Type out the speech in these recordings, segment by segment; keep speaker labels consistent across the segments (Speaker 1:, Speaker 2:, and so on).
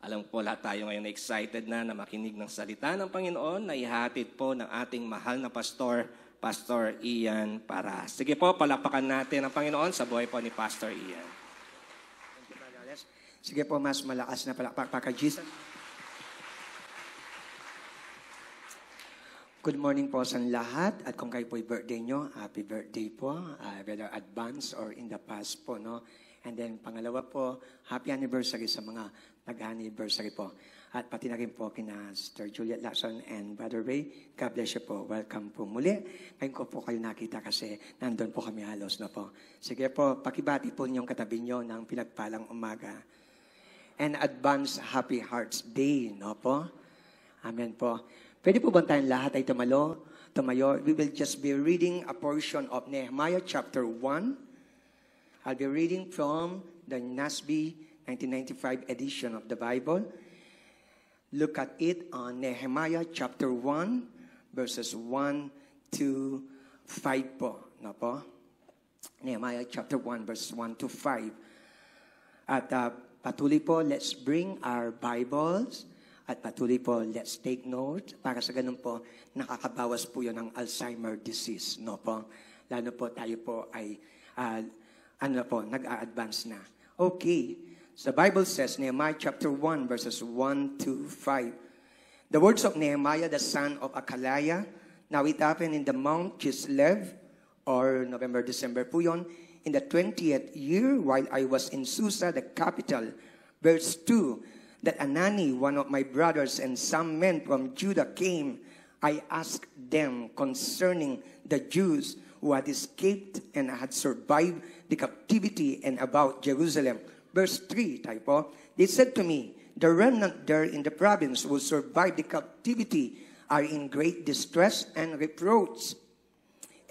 Speaker 1: Alam po lahat tayo ngayon na excited na makinig ng salita ng Panginoon na ihatid po ng ating mahal na pastor, Pastor Ian Paras. Sige po, palakpakan natin ang Panginoon sa buhay po ni Pastor Ian.
Speaker 2: Thank you, Brother Alex. Sige po, mas malakas na palakpak pa kay Jesus. Good morning po sa lahat. At kung kayo po'y birthday nyo, happy birthday po. Whether advance or in the past po, no? And then pangalawa po, happy anniversary sa mga nag-anniversary po. At pati na rin po kina Sister Juliet Lacson and Brother Ray. God bless you po. Welcome po muli. Ngayon ko po kayo nakita kasi nandun po kami halos na po. Sige po, pakibati po ninyong katabi nyo ng pinagpalang umaga. And advance happy Hearts Day, no po? Amen po. Pwede po ba tayong lahat ay tumayo? We will just be reading a portion of Nehemiah chapter 1. I'll be reading from the NASB 1995 edition of the Bible. Look at it on Nehemiah chapter 1, verses 1 to 5 po. No po? Nehemiah chapter 1, verses 1 to 5. At patuloy po, let's bring our Bibles. At patuloy po, let's take note. Para sa ganun po, nakakabawas po yun ng Alzheimer disease. No po? Lalo po tayo po ay, nag-a-advance na. Okay. So the Bible says, Nehemiah chapter 1, verses 1 to 5. The words of Nehemiah, the son of Akaliah. Now it happened in the Mount Kislev, or November-December po yun, in the 20th year, while I was in Susa, the capital. Verse 2, that Anani, one of my brothers, and some men from Judah came. I asked them concerning the Jews who had escaped and had survived the captivity and about Jerusalem. Verse 3, typo, they said to me, the remnant there in the province who survived the captivity are in great distress and reproach.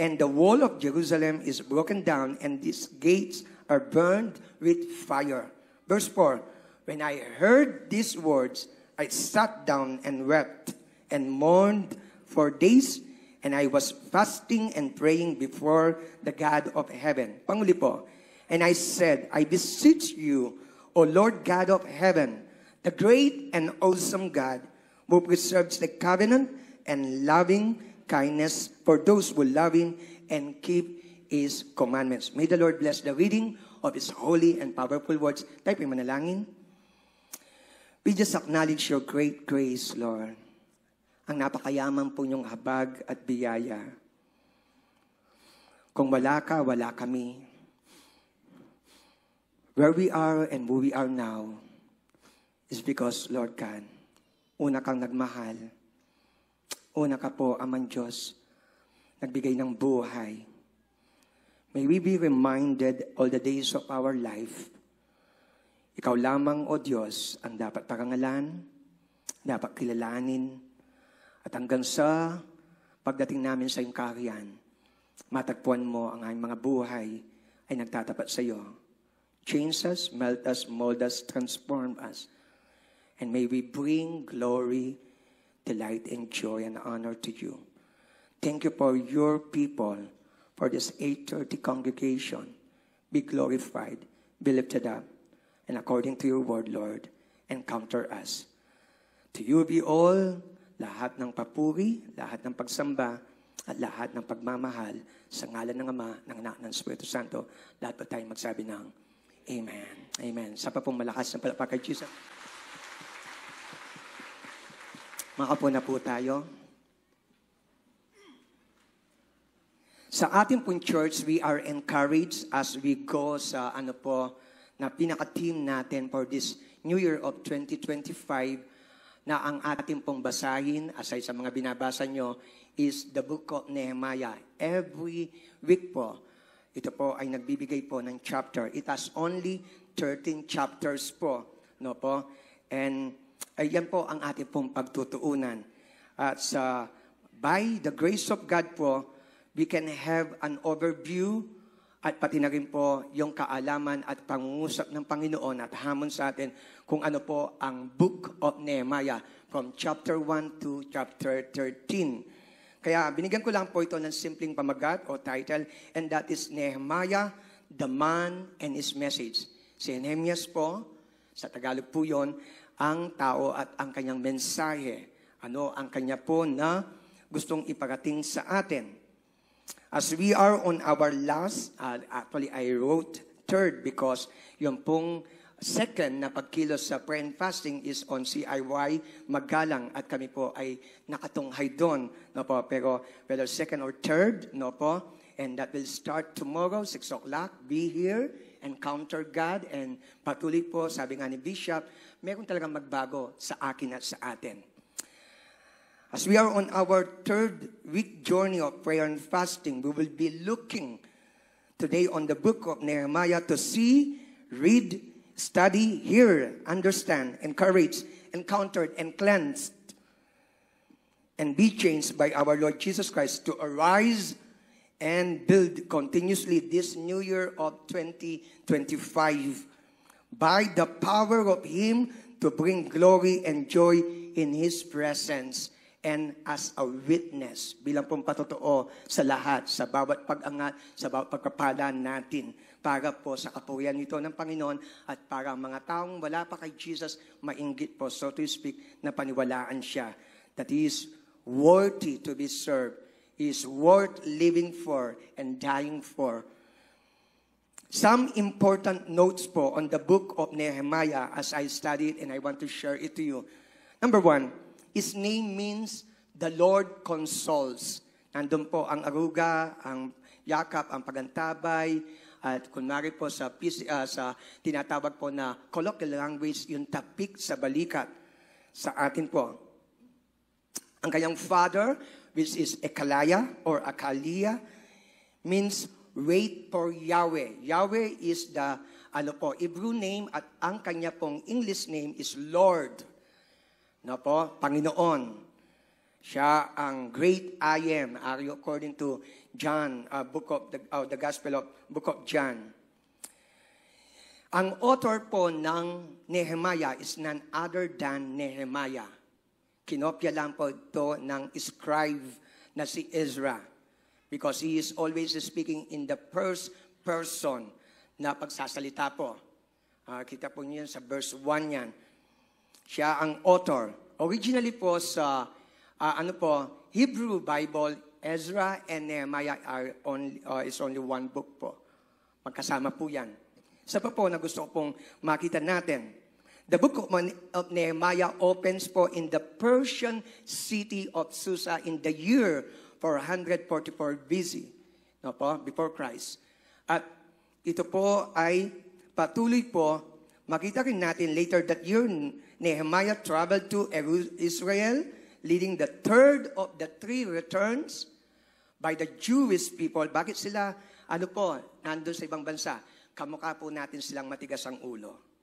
Speaker 2: And the wall of Jerusalem is broken down, and its gates are burned with fire. Verse 4, when I heard these words, I sat down and wept and mourned for days, and I was fasting and praying before the God of heaven. Panguli po. And I said, I beseech you, O Lord God of heaven, the great and awesome God, who preserves the covenant and loving kindness for those who love Him and keep His commandments. May the Lord bless the reading of His holy and powerful words. Tayo po'y manalangin. We just acknowledge your great grace, Lord. Ang napakayaman po niyong habag at biyaya. Kung wala ka, wala kami. Where we are and who we are now is because, Lord God, una kang nagmahal. Una ka po, Amang Diyos, nagbigay ng buhay. May we be reminded all the days of our life. Ikaw lamang, O Diyos, ang dapat parangalan, dapat kilalanin, at hanggang sa pagdating namin sa iyong kaharian, matagpuan mo ang aming mga buhay ay nagtatapat sa iyo. Change us, melt us, mold us, transform us. And may we bring glory, delight, and joy and honor to you. Thank you for your people, for this 8:30 congregation. Be glorified, be lifted up. And according to your word, Lord, encounter us. To you be all, lahat ng papuri, lahat ng pagsamba, at lahat ng pagmamahal sa ngalan ng Ama, ng Anak, ng Espiritu Santo. Lahat pa tayo magsabi ng Amen. Amen. Sa pa pong malakas ng palakpak kay Jesus. Makapo na po tayo. Sa ating pong church, we are encouraged as we go sa na pinaka-team natin for this New Year of 2025 na ang ating pong basahin, aside sa mga binabasa nyo, is the book of Nehemiah. Every week po, ito po ay nagbibigay po ng chapter. It has only 13 chapters po. No po? And ayan po ang ating pong pagtutuunan. At by the grace of God po, we can have an overview at pati na rin po yung kaalaman at pangungusap ng Panginoon at hamon sa atin kung ano po ang Book of Nehemiah from chapter 1 to chapter 13. Kaya binigyan ko lang po ito ng simpleng pamagat o title, and that is Nehemiah, the Man and His Message. Si Nehemias po, Sa Tagalog po yon, ang tao at ang kanyang mensahe. Ano ang kanya po na gustong iparating sa atin. As we are on our last, actually I wrote third because yung pong second na pagkilos sa prayer and fasting is on CIY Magalang at kami po ay nakatunghay doon, no po, pero second or third, no po, and that will start tomorrow 6 o'clock. Be here, encounter God, and patuloy po, sabi nga ni Bishop, meron talagang magbago sa akin at sa atin. As we are on our third week journey of prayer and fasting, we will be looking today on the book of Nehemiah to see, read, study, hear, understand, encourage, encountered, and cleansed, and be changed by our Lord Jesus Christ to arise and build continuously this new year of 2025 by the power of Him to bring glory and joy in His presence and as a witness bilang pong patotoo sa lahat, sa bawat pag-angat, sa bawat pagpapala natin para po sa kapurihan nito ng Panginoon at para mga taong wala pa kay Jesus, mainggit po, so to speak, na paniwalaan siya. That He is worthy to be served. He is worth living for and dying for. Some important notes po on the book of Nehemiah as I studied and I want to share it to you. Number one, His name means the Lord consoles. Nandun po ang aruga, ang yakap, ang pagantabay, at kunwari po sa tinatawag po na colloquial language, yung tapik sa balikat sa atin po. Ang kanyang father, which is Ekalaya or Akalia, means wait for Yahweh. Yahweh is the Hebrew name at ang kanya pong English name is Lord. No po, Panginoon. Siya ang great I am, according to John, the Gospel of Book of John. Ang author po ng Nehemiah is none other than Nehemiah. Kinopya lang po ito ng scribe na si Ezra because he is always speaking in the first person na pagsasalita po. Kita po niyo sa verse 1 yan. Siya ang author. Originally po sa Hebrew Bible, Ezra and Nehemiah is only one book po. Magkasama po yan. Isa pa po na gusto ko pong makita natin. The book of Nehemiah opens po in the Persian city of Susa in the year 444 BC, no po, before Christ. At ito po ay patuloy po, makita rin natin later that year, Nehemiah traveled to Israel, leading the third of the three returns by the Jewish people. Bakit sila, nandun sa ibang bansa? Kamukha po natin silang matigas ang ulo.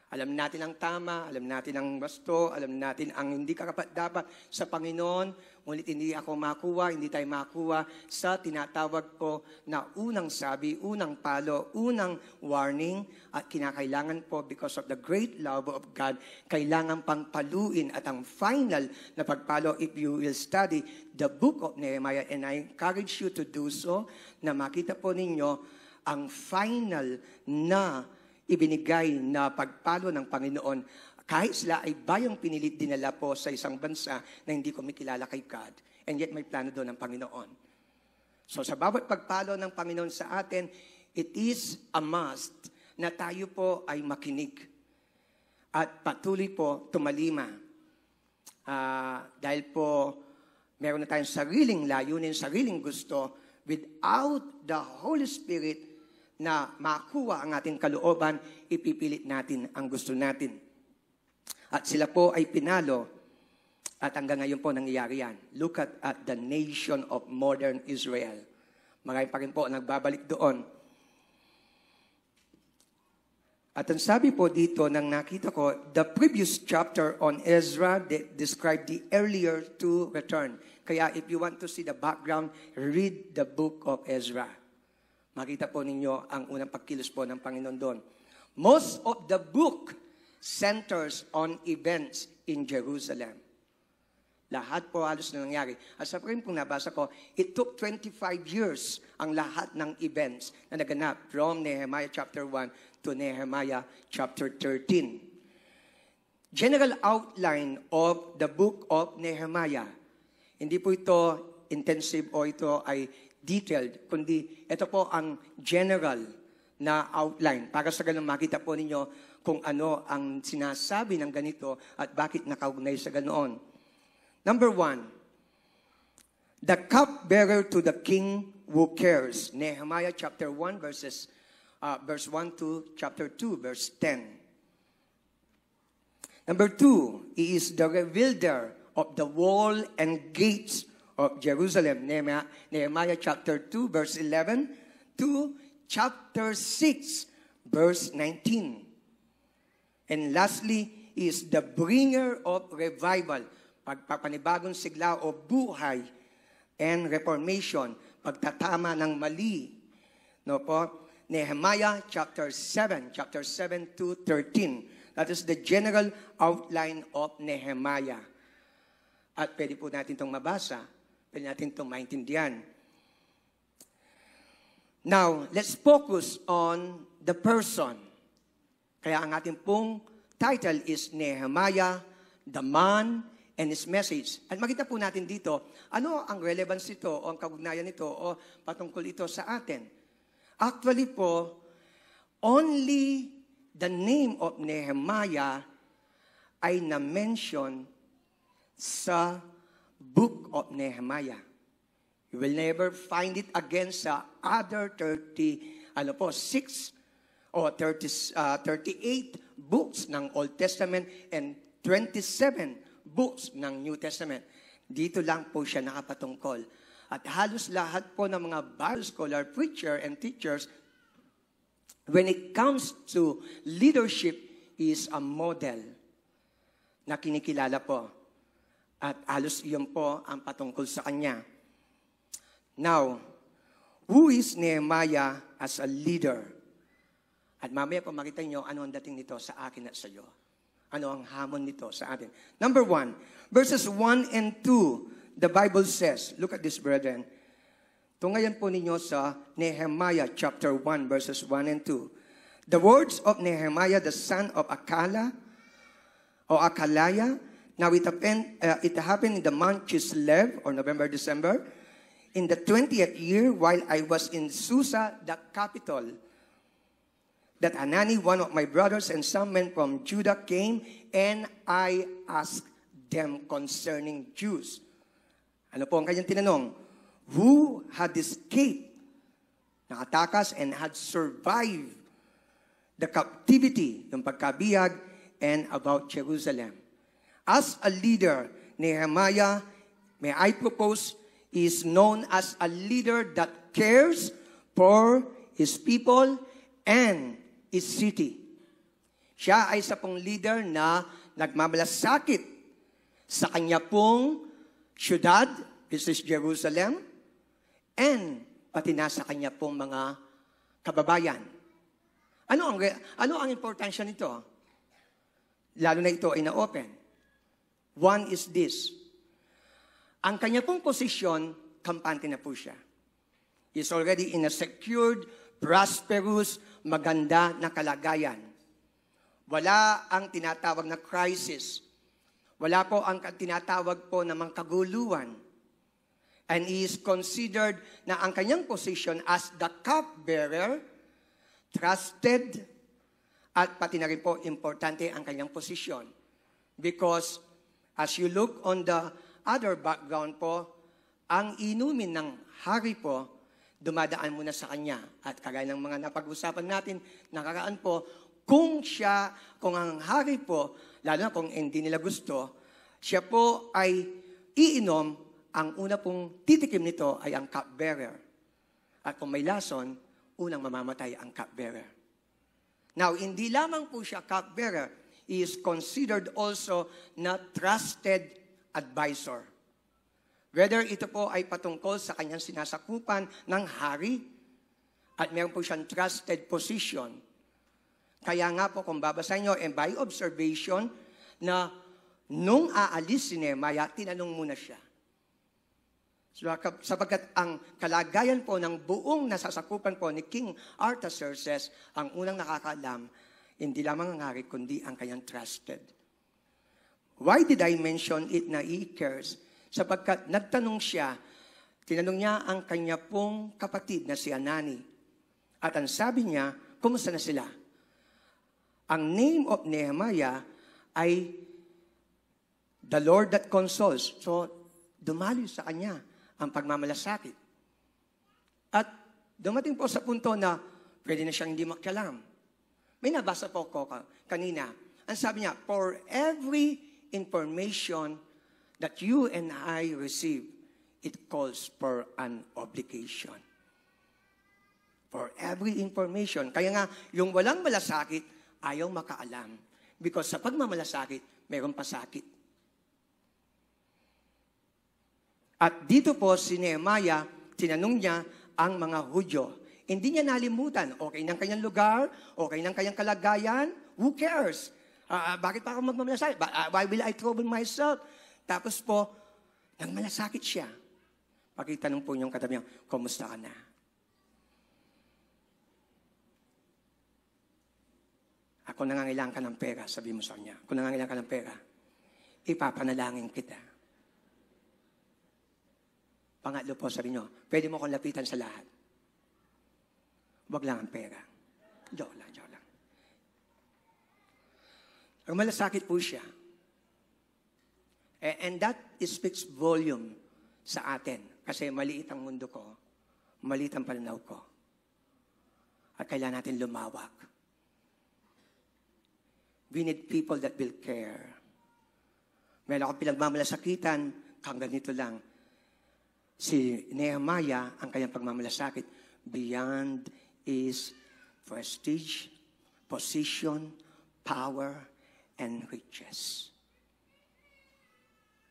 Speaker 2: Alam natin ang tama, alam natin ang basto, alam natin ang hindi karapat-dapat sa Panginoon, ngunit hindi ako makuha, hindi tayo makuha sa tinatawag ko na unang sabi, unang palo, unang warning, at kinakailangan po because of the great love of God, kailangan pang paluin at ang final na pagpalo if you will study the book of Nehemiah, and I encourage you to do so, na makita po ninyo ang final na ibinigay na pagpalo ng Panginoon kahit sila ay bayang pinilit dinala po sa isang bansa na hindi kumikilala kay God. And yet may plano doon ng Panginoon. So sa bawat pagpalo ng Panginoon sa atin, it is a must na tayo po ay makinig at patuloy po tumalima. Dahil po meron na tayong sariling layunin, sariling gusto, without the Holy Spirit na makuha ang ating kalooban, ipipilit natin ang gusto natin. At sila po ay pinalo at hanggang ngayon po nangyayari yan. Look at the nation of modern Israel. Marami pa rin po nagbabalik doon. At ang sabi po dito nang nakita ko, the previous chapter on Ezra described the earlier two return. Kaya if you want to see the background, read the book of Ezra. Makita po ninyo ang unang pagkilos po ng Panginoon doon. Most of the book centers on events in Jerusalem. Lahat po halos na nangyari. At sa frame pong nabasa ko, it took 25 years ang lahat ng events na naganap from Nehemiah chapter 1 to Nehemiah chapter 13. General outline of the book of Nehemiah. Hindi po ito intensive o ito ay detailed, kundi ito po ang general na outline para sa ganun makita po ninyo kung ano ang sinasabi ng ganito at bakit nakaugnay sa ganoon. Number 1, the cupbearer to the king who cares. Nehemiah chapter 1 verse 1 to chapter 2 verse 10. Number 2, he is the rebuilder of the wall and gates of Jerusalem. Nehemiah chapter 2 verse 11 to chapter 6 verse 19. And lastly, he is the bringer of revival. Pagpapanibagong sigla o buhay and reformation, pagtatama ng mali. No po? Nehemiah chapter 7 to 13. That is the general outline of Nehemiah. At pwede po natin itong mabasa, pwede natin itong maintindihan. Now, let's focus on the person. Kaya ang ating pong title is Nehemiah, the man, and his message. At makita po natin dito, ano ang relevance nito o ang kaugnayan nito o patungkol ito sa atin. Actually po, only the name of Nehemiah ay na-mention sa book of Nehemiah. You will never find it again sa other 38 books ng Old Testament and 27 books ng New Testament. Dito lang po siya nakapatungkol. At halos lahat po ng mga Bible scholar, preacher, and teachers, when it comes to leadership, is a model na kinikilala po. At halos iyon po ang patungkol sa kanya. Now, who is Nehemiah as a leader? At mamaya po makita nyo ano ang dating nito sa akin at sa iyo. Ano ang hamon nito sa atin? Number 1, verses 1 and 2, the Bible says, look at this, brethren. Tungayan po ninyo sa Nehemiah chapter 1, verses 1 and 2. The words of Nehemiah, the son of Akaliah. Now it happened in the month Chislev, or November, December, in the 20th year, while I was in Susa, the capital, that Hanani, one of my brothers, and some men from Judah came, and I asked them concerning Jews. Ano po ang kanyang tinanong? Who had escaped, nakatakas, and had survived the captivity, yung pagkabihag, and about Jerusalem. As a leader, Nehemiah, may I propose, is known as a leader that cares for his people and his city. Siya ay isa pong leader na nagmamalasakit sa kanya pong syudad, this is Jerusalem, and pati na sa kanya pong mga kababayan. Ano ang importansya nito? Lalo na ito ay na-open. One is this. Ang kanya pong posisyon, kampante na po siya. He's already in a secured, prosperous, maganda na kalagayan. Wala ang tinatawag na crisis. Wala po ang tinatawag po na mga kaguluhan. And he is considered na ang kanyang position as the cupbearer, trusted, at pati na rin po importante ang kanyang posisyon. Because as you look on the other background po, ang inumin ng hari po, dumadaan muna sa kanya. At kagaya ng mga napag-usapan natin, nakaraan po, kung ang hari po, lalo na kung hindi nila gusto, siya po ay iinom, ang una pong titikim nito ay ang cupbearer. At kung may lason, unang mamamatay ang cupbearer. Now, hindi lamang po siya cupbearer, he is considered also na trusted advisor. Whether ito po ay patungkol sa kanyang sinasakupan ng hari at meron po siyang trusted position. Kaya nga po kung babasahin nyo, and by observation, na Nung aalis si Nehemiah, tinanong muna siya. Sapagkat ang kalagayan po ng buong nasasakupan po ni King Artaxerxes, ang unang nakakaalam, hindi lamang ang hari, kundi ang kanyang trusted. Why did I mention it na he cares? Sapagkat nagtanong siya, tinanong niya ang kanya pong kapatid na si Anani. At ang sabi niya, kumusta na sila? Ang name of Nehemiah ay the Lord that consoles. So, dumali sa kanya ang pagmamalasakit. At dumating po sa punto na pwede na siyang hindi makialam. May nabasa po ko kanina. Ang sabi niya, for every information that you and I receive, it calls for an obligation. For every information. Kaya nga, yung walang malasakit, ayaw makaalam. Because sa pagmamalasakit, mayroon pa sakit. At dito po si Nehemiah, tinanong niya ang mga Hudyo. Hindi niya nalimutan, okay ng kanyang lugar, okay ng kanyang kalagayan, who cares? Bakit pa ako magmamalasakit? Why will I trouble myself? Tapos po, nang malasakit siya. Pakitanong po niyong katabi niya, kumusta ka na? Ako nangangailangan ka ng pera, sabi mo sa kanya. Kung nangangailangan ka ng pera, ipapanalangin kita. Pangatlo po, sabi niyo, pwede mo kong lapitan sa lahat. Huwag lang ang pera. Joke lang. Ang malasakit po siya. And that speaks volume sa atin. Kasi maliit ang mundo ko, maliit ang pananaw ko. At kailangan natin lumawak. We need people that will care. Meron akong pinagmamalasakitan, kang ganito lang. Si Nehemiah, ang kanyang pagmamalasakit, beyond is prestige, position, power, and riches.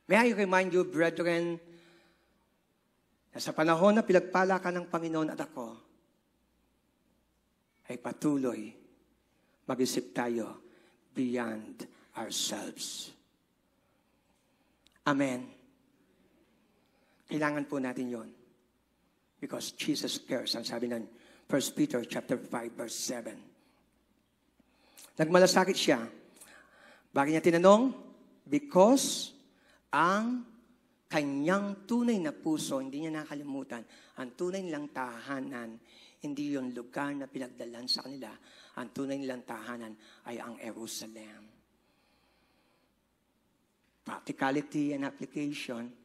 Speaker 2: May I remind you, brethren, na sa panahon na pinagpala ka ng Panginoon at ako, ay patuloy mag-isip tayo beyond ourselves. Amen. Kailangan po natin yon. Because Jesus cares. Ang sabi ng 1 Peter chapter 5, verse 7. Nagmalasakit siya. Bakit niya tinanong? Because ang kanyang tunay na puso, hindi niya nakalimutan, ang tunay nilang tahanan, hindi yung lugar na pinagdalan sa kanila. Ang tunay nilang tahanan ay ang Jerusalem. Practicality and application,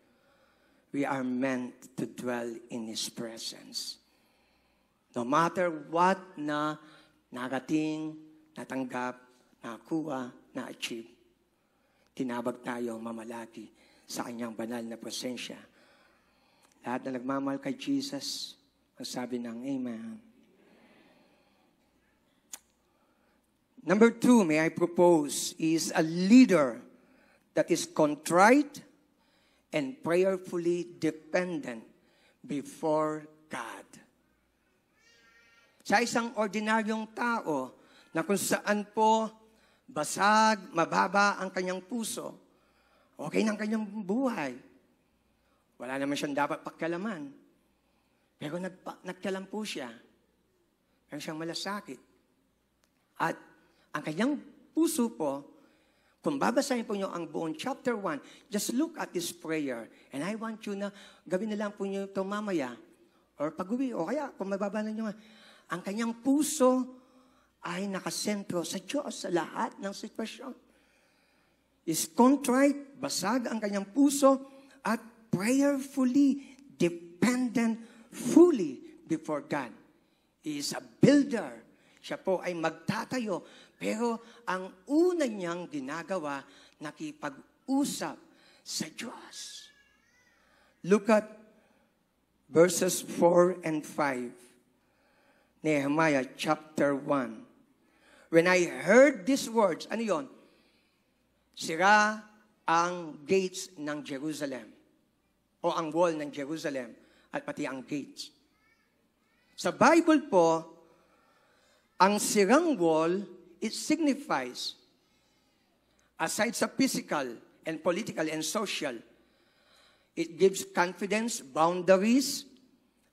Speaker 2: we are meant to dwell in His presence. No matter what na narating, natanggap, nakakuha, na-achieve, tinabag tayo mamalaki sa kanyang banal na presensya. Lahat na nagmamahal kay Jesus, ang sabi ng Amen. Number 2, may I propose, is a leader that is contrite and prayerfully dependent before God. Sa isang ordinaryong tao na kung saan po basag, mababa ang kanyang puso, okay ng kanyang buhay. Wala naman siyang dapat pakialaman. Pero nagkialam po siya. Meron siyang malasakit. At ang kanyang puso po, kung babasahin po niyo ang buong chapter 1, just look at this prayer. And I want you na gawin na lang po niyo ito mamaya. Or pag-uwi. O kaya, kung mababanan niyo, ang kanyang puso ay nakasentro sa Diyos sa lahat ng sitwasyon. Is contrite, basag ang kanyang puso, at prayerfully dependent fully before God. He is a builder. Siya po ay magtatayo. Pero ang una niyang ginagawa, nakipag-usap sa Diyos. Look at verses 4 and 5. Nehemiah chapter 1. When I heard these words, ano yon? Sira ang gates ng Jerusalem. O ang wall ng Jerusalem. At pati ang gates. Sa Bible po, ang sirang wall, it signifies, aside sa physical and political and social. It gives confidence, boundaries,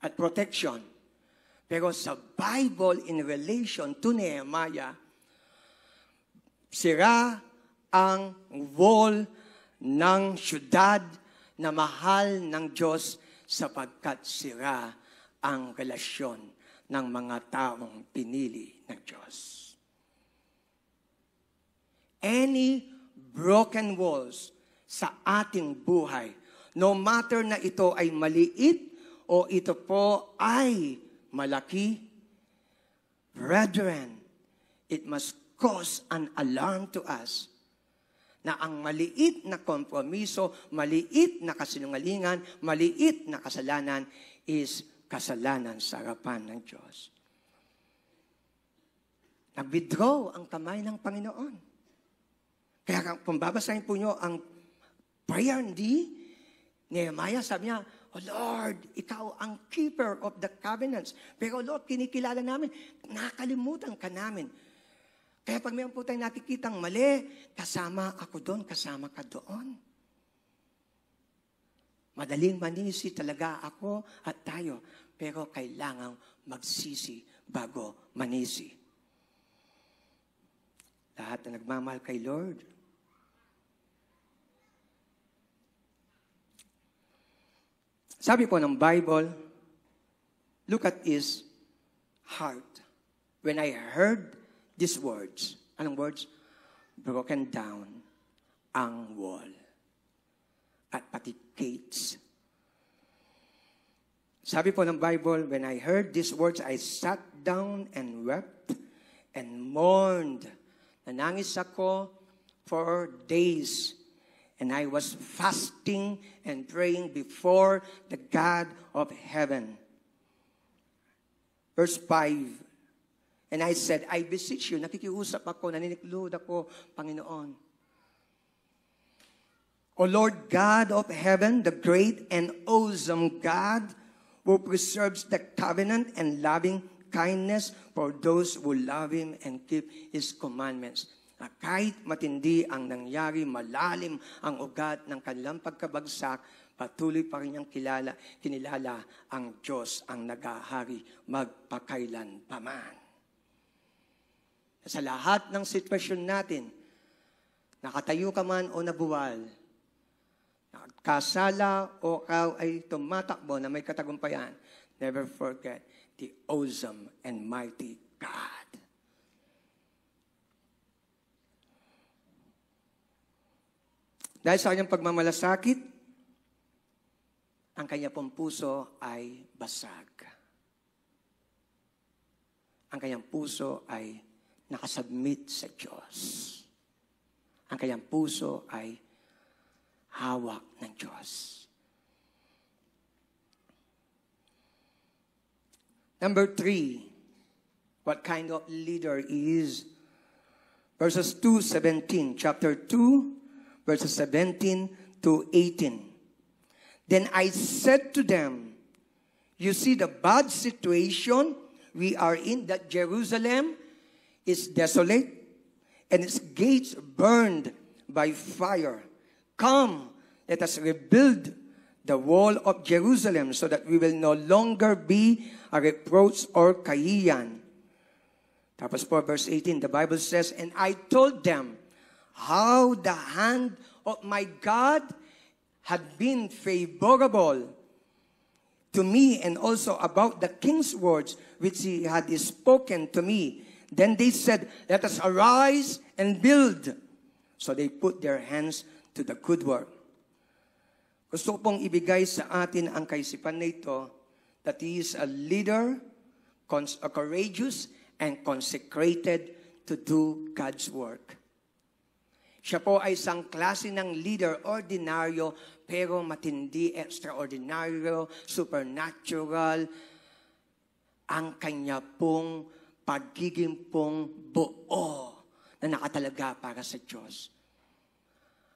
Speaker 2: at protection. Pero sa Bible, in relation to Nehemiah, sira ang wall ng syudad na mahal ng Diyos sapagkat sira ang relasyon ng mga taong pinili ng Diyos. Any broken walls sa ating buhay, no matter na ito ay maliit o ito po ay malaki, brethren, it must cause an alarm to us na ang maliit na kompromiso, maliit na kasinungalingan, maliit na kasalanan is kasalanan sa harapan ng Diyos. Nag-withdraw ang kamay ng Panginoon. Kaya kung babasahin po nyo ang prayer ni Nehemiah, sabi niya, "Oh Lord, ikaw ang keeper of the covenants. Pero Lord, kinikilala namin, nakalimutan ka namin. Kaya pag mayroon po tayong nakikitang mali, kasama ako doon, kasama ka doon." Madaling manisi talaga ako at tayo, pero kailangang magsisi bago manisi. Lahat na nagmamahal kay Lord, sabi po ng Bible, look at his heart. When I heard these words, anong words? Broken down ang wall. At pati gates. Sabi po ng Bible, when I heard these words, I sat down and wept and mourned. Nanangis ako for days. And I was fasting and praying before the God of heaven. Verse 5. And I said, I beseech you, nakikiusap ako, naniniklod ako, Panginoon. O Lord God of heaven, the great and awesome God, who preserves the covenant and loving kindness for those who love Him and keep His commandments. Na kahit matindi ang nangyari, malalim ang ugat ng kanilang pagkabagsak, patuloy pa rin niyang kinilala ang Diyos ang nagahari magpakailan paman. Sa lahat ng sitwasyon natin, nakatayo ka man o nabuwal, nakasala o ikaw ay tumatakbo na may katagumpayan, never forget the awesome and mighty God. Dahil sa kanyang pagmamalasakit, ang kanya pong puso ay basag. Ang kanyang puso ay nakasubmit sa Diyos. Ang kanyang puso ay hawak ng Diyos. Number 3, what kind of leader he is? Verses 2:17, chapter 2, verses 17 to 18. Then I said to them, you see the bad situation we are in, that Jerusalem is desolate and its gates burned by fire. Come, let us rebuild the wall of Jerusalem so that we will no longer be a reproach or kahiyan. Tapos po, verse 18, the Bible says, and I told them how the hand of my God had been favorable to me, and also about the king's words which he had spoken to me. Then they said, let us arise and build. So they put their hands to the good work. Gusto pong ibigay sa atin ang kaisipan na ito, that he is a leader, courageous, and consecrated to do God's work. Siya po ay isang klase ng leader, ordinaryo, pero matindi, extraordinaryo, supernatural, ang kanya pong pagiging pong buo na nakatalaga para sa Diyos.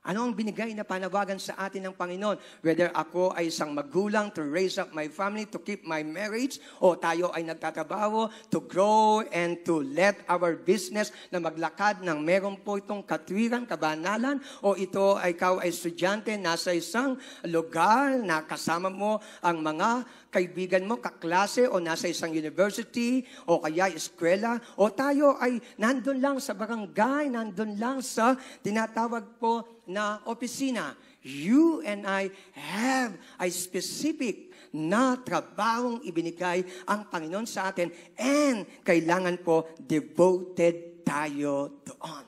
Speaker 2: Ano ang binigay na panawagan sa atin ng Panginoon? Whether ako ay isang magulang to raise up my family, to keep my marriage, o tayo ay nagtatrabaho to grow and to let our business na maglakad ng meron po itong katwiran, kabanalan, o ito ay ikaw ay estudyante, nasa isang lugar na kasama mo ang mga kaibigan mo, kaklase, o nasa isang university, o kaya eskwela, o tayo ay nandun lang sa barangay, nandun lang sa tinatawag po na opisina. You and I have a specific na trabahong ibinigay ang Panginoon sa atin and kailangan po devoted tayo doon.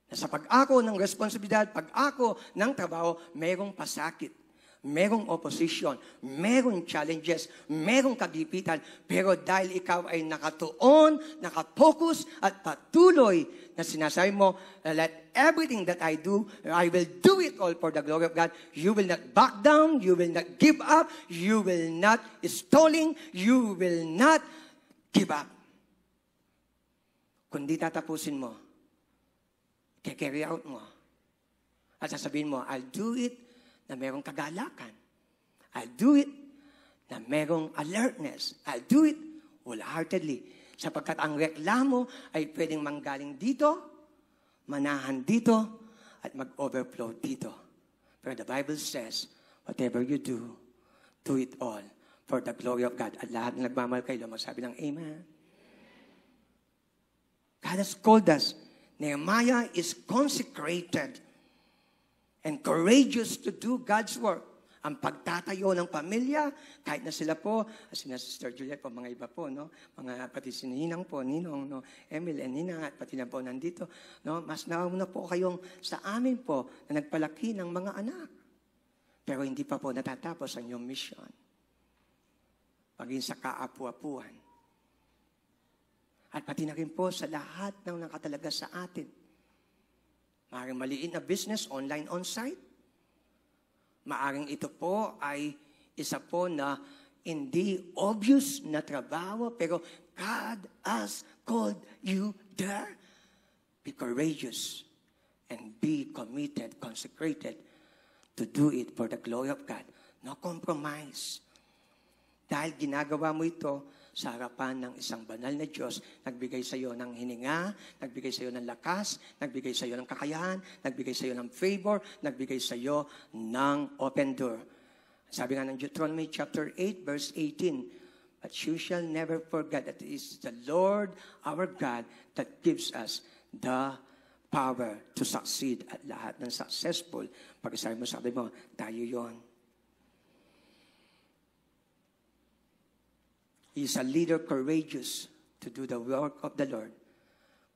Speaker 2: Sa pag-ako ng responsibilidad, pag-ako ng trabaho, mayroong pasakit. Merong opposition, merong challenges, merong kagipitan, pero dahil ikaw ay nakatuon, nakapokus, at patuloy na sinasabi mo, let everything that I do, I will do it all for the glory of God. You will not back down, you will not give up, you will not stalling, you will not give up. Kundi tatapusin mo, carry out mo, at sasabihin mo, I'll do it na merong kagalakan. I'll do it na merong alertness. I'll do it wholeheartedly. Sapagkat ang reklamo ay pwedeng manggaling dito, manahan dito, at mag-overflow dito. Pero the Bible says, whatever you do it all for the glory of God. At lahat na nagmamahal kayo, magsabi ng Amen. God has called us. Nehemiah is consecrated and courageous to do God's work. Ang pagtatayo ng pamilya, kahit na sila po, sina Sister Juliet po, mga iba po, no? Mga pati si Ninang po, Ninong, no? Emil and Ninang, at pati na po nandito, no? Mas nauna po kayong sa amin po na nagpalaki ng mga anak. Pero hindi pa po natatapos ang inyong mission. Maging sa kaapu-apuan. At pati na rin po sa lahat ng nakatalaga sa atin. Maaring maliit na business, online, on-site. Maaring ito po ay isa po na hindi obvious na trabaho, pero God has called you there. Be courageous and be committed, consecrated to do it for the glory of God. No compromise. Dahil ginagawa mo ito sa harapan ng isang banal na Diyos, nagbigay sa iyo ng hininga, nagbigay sa iyo ng lakas, nagbigay sa iyo ng kakayahan, nagbigay sa iyo ng favor, nagbigay sa iyo ng open door. Sabi nga ng Deuteronomy chapter 8, verse 18, but you shall never forget that it is the Lord our God that gives us the power to succeed at lahat ng successful. Pag sabi mo, tayo yon. He is a leader courageous to do the work of the Lord.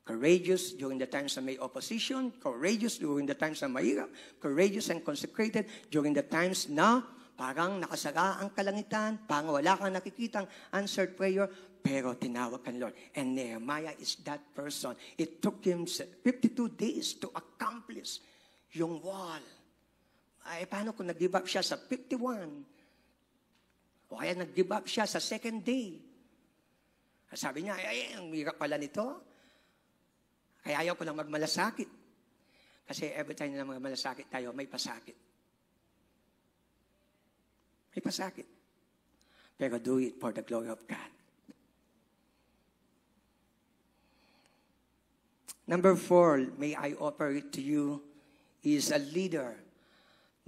Speaker 2: Courageous during the times na may opposition, courageous during the times na mahirap, courageous and consecrated during the times na parang nakasara ang kalangitan, parang wala kang nakikitang answered prayer, pero tinawag ka ng Lord. And Nehemiah is that person. It took him 52 days to accomplish yung wall. Ay, paano kung nag-give up siya sa 51? O kaya nag-give up siya sa second day. Sabi niya, ay, ang hirap pala nito. Kaya ayaw ko lang magmalasakit. Kasi every time na magmalasakit tayo, may pasakit. May pasakit. Pero do it for the glory of God. Number 4, may I offer it to you, is a leader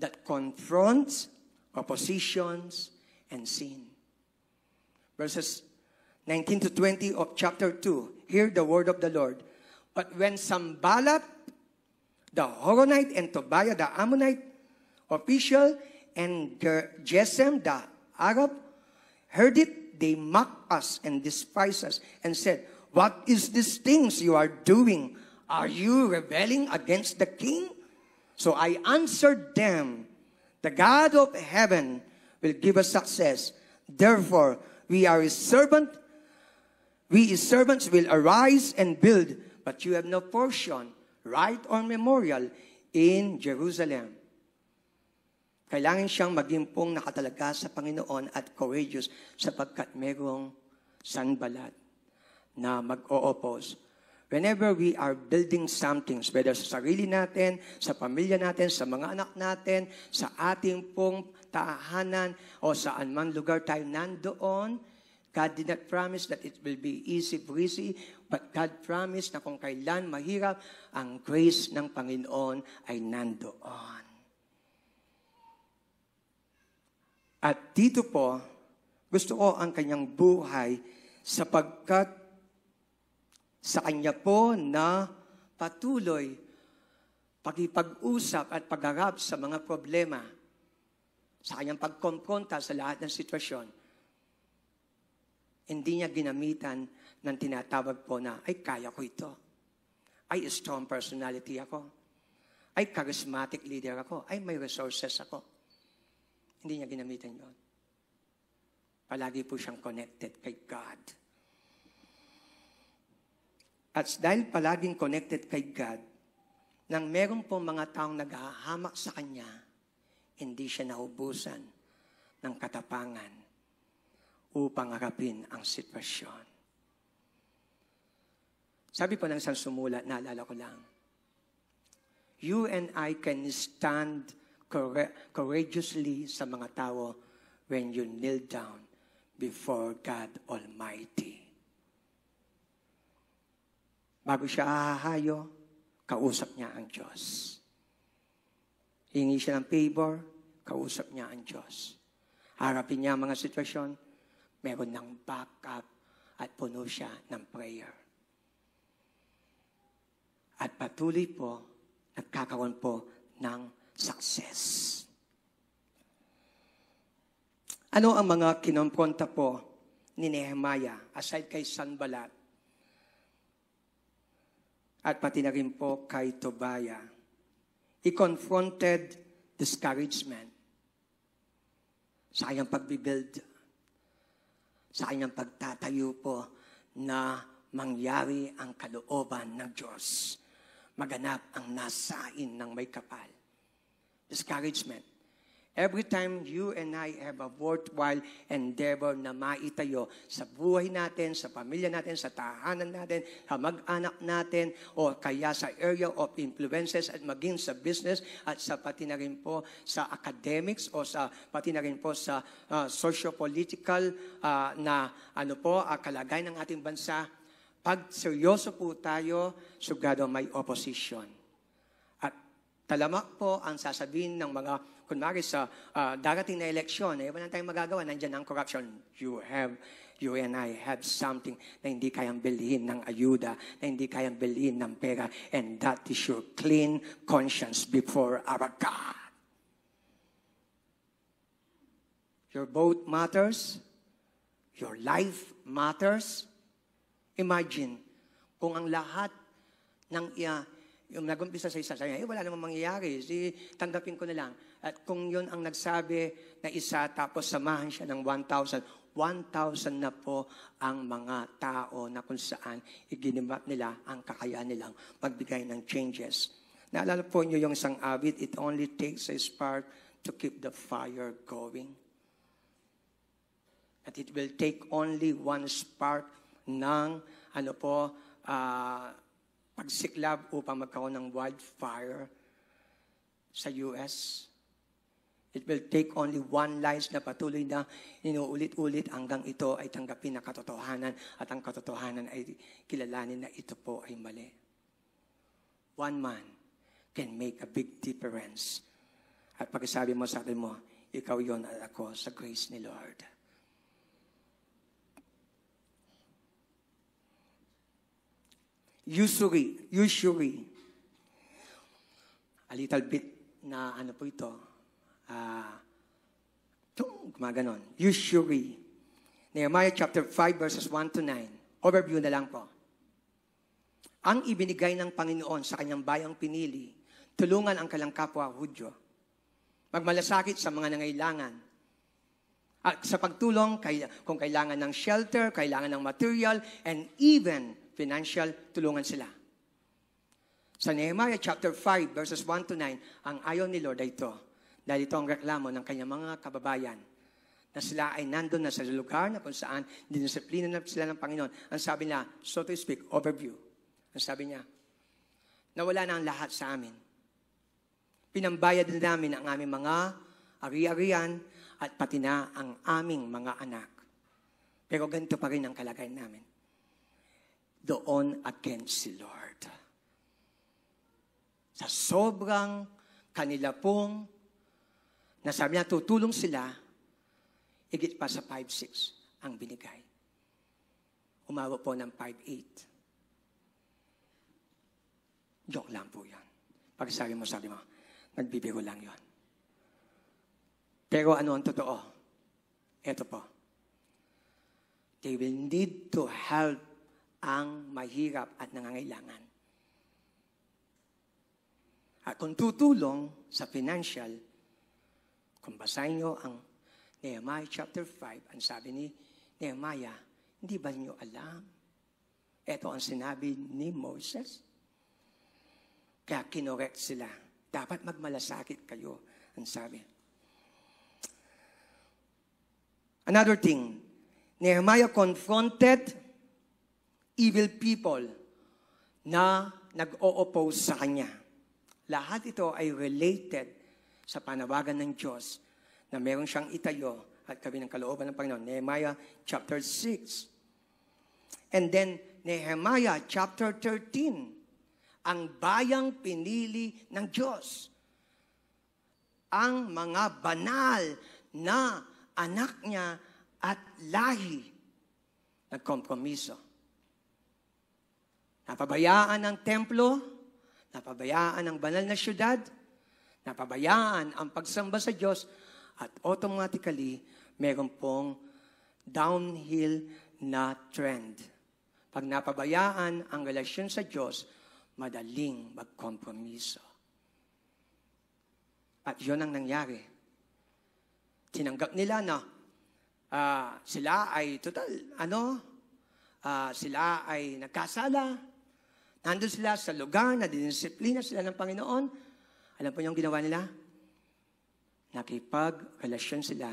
Speaker 2: that confronts oppositions and sin. Verses 19 to 20 of chapter 2. Hear the word of the Lord. But when Sanballat, the Horonite, and Tobiah, the Ammonite official, and Gesem, the Arab, heard it, they mocked us and despised us and said, what is these things you are doing? Are you rebelling against the king? So I answered them, the God of heaven will give us success. Therefore, we his servants will arise and build, but you have no portion, right or memorial in Jerusalem. Kailangan siyang maging pong nakatalaga sa Panginoon at courageous sapagkat mayroong Sanballat na mag-o-oppose. Whenever we are building something, whether sa sarili natin, sa pamilya natin, sa mga anak natin, sa ating pong tahanan, o saan man lugar tayo nandoon, God did not promise that it will be easy breezy, but God promised na kung kailan mahirap, ang grace ng Panginoon ay nandoon. At dito po, gusto ko ang kanyang buhay sapagkat sa kanya po na patuloy pag-ipag-usap at pagharap sa mga problema, sa kanyang pagkompronta sa lahat ng sitwasyon, hindi niya ginamitan ng tinatawag po na, ay kaya ko ito, ay strong personality ako, ay charismatic leader ako, ay may resources ako. Hindi niya ginamitan yon. Palagi po siyang connected kay God. At dahil palaging connected kay God, nang meron pong mga taong naghahamak sa Kanya, hindi siya naubusan ng katapangan upang harapin ang sitwasyon. Sabi po ng isang sumulat, naalala ko lang, you and I can stand courageously sa mga tao when you kneel down before God Almighty. Bago siya ahahayo, kausap niya ang Diyos. Hingi siya ng favor, kausap niya ang Diyos. Harapin niya ang mga sitwasyon, meron ng backup at puno siya ng prayer. At patuloy po, nagkakaroon po ng success. Ano ang mga kinompronta po ni Nehemiah aside kay Sanballat? At pati na rin po kay Tobiah. He confronted discouragement sa kanyang pagbibuild, sa kanyang pagtatayo po na mangyari ang kalooban ng Diyos. Maganap ang nasain ng may kapal. Discouragement. Every time you and I have a worthwhile endeavor na maitayo sa buhay natin, sa pamilya natin, sa tahanan natin, sa mag-anak natin, o kaya sa area of influences at maging sa business at sa pati na rin po sa academics o sa pati na rin po sa socio-political na kalagayan ng ating bansa, pag seryoso po tayo, sugado may opposition. At talamak po ang sasabihin ng mga kunwari sa darating na eleksyon, wala tayong magagawa, nandiyan ang corruption. You and I have something na hindi kayang bilhin ng ayuda, na hindi kayang bilhin ng pera, and that is your clean conscience before our God. Your vote matters. Your life matters. Imagine, kung ang lahat ng yung nag-umpisa sa isa, sabi, wala namang mangyayari, tanggapin ko na lang. At kung yun ang nagsabi na isa, tapos samahan siya ng 1,000 na po ang mga tao na kung saan iginibat nila ang kakayahan nilang magbigay ng changes. Naalala po niyo yung isang awit, it only takes a spark to keep the fire going. At it will take only one spark ng pagsiklab upang magkaroon ng wildfire sa US. It will take only one lies na patuloy na inuulit-ulit hanggang ito ay tanggapin na katotohanan at ang katotohanan ay kilalanin na ito po ay mali. One man can make a big difference. At pagkasabi mo sa akin mo, ikaw yon at ako sa grace ni Lord. Usury. A little bit na po ito. Gumaganon. Usury. Nehemiah chapter 5 verses 1 to 9. Overview na lang po. Ang ibinigay ng Panginoon sa kanyang bayang pinili, tulungan ang kanyang kapwa Hudyo. Magmalasakit sa mga nangailangan. At sa pagtulong, kung kailangan ng shelter, kailangan ng material, and even financial, tulungan sila. Sa Nehemiah chapter 5 verses 1 to 9, ang ayaw ni Lord ay ito. Dahil ito ang reklamo ng kanyang mga kababayan na sila ay nandun na sa lugar na kung saan dinisiplina na sila ng Panginoon. Ang sabi nila, so to speak, overview. Ang sabi niya, nawala na ang lahat sa amin. Pinambayad na namin ang aming mga ari-arian at pati na ang aming mga anak. Pero ganito pa rin ang kalagayan namin. Doon against si Lord. Sa sobrang kanila pong nasabi niya, tutulong sila, higit pa sa 5-6 ang binigay. Umabot po ng 5-8. Joke lang po yan. Pag sabi mo, nagbibiro lang yon. Pero ano ang totoo? Ito po. They will need to help ang mahirap at nangangailangan. At kung tutulong sa financial, kung basahin nyo ang Nehemiah chapter 5, ang sabi ni Nehemiah, hindi ba niyo alam? Ito ang sinabi ni Moses. Kaya kinorek sila. Dapat magmalasakit kayo, ang sabi. Another thing, Nehemiah confronted evil people na nag-o-oppose sa kanya. Lahat ito ay related sa panawagan ng Diyos na meron siyang itayo at kami ng kalooban ng Panginoon. Nehemiah chapter 6. And then, Nehemiah chapter 13. Ang bayang pinili ng Diyos. Ang mga banal na anak niya at lahi nagkompromiso. Napabayaan ang templo, napabayaan ang banal na syudad, napabayaan ang pagsamba sa Diyos, at automatically, meron pong downhill na trend. Pag napabayaan ang relasyon sa Diyos, madaling magkompromiso. At yun ang nangyari. Tinanggap nila na sila ay sila ay nagkasala. Nandun sila sa lugar na dinisiplina sila ng Panginoon. Alam po yung ginawa nila? Nakipag-relasyon sila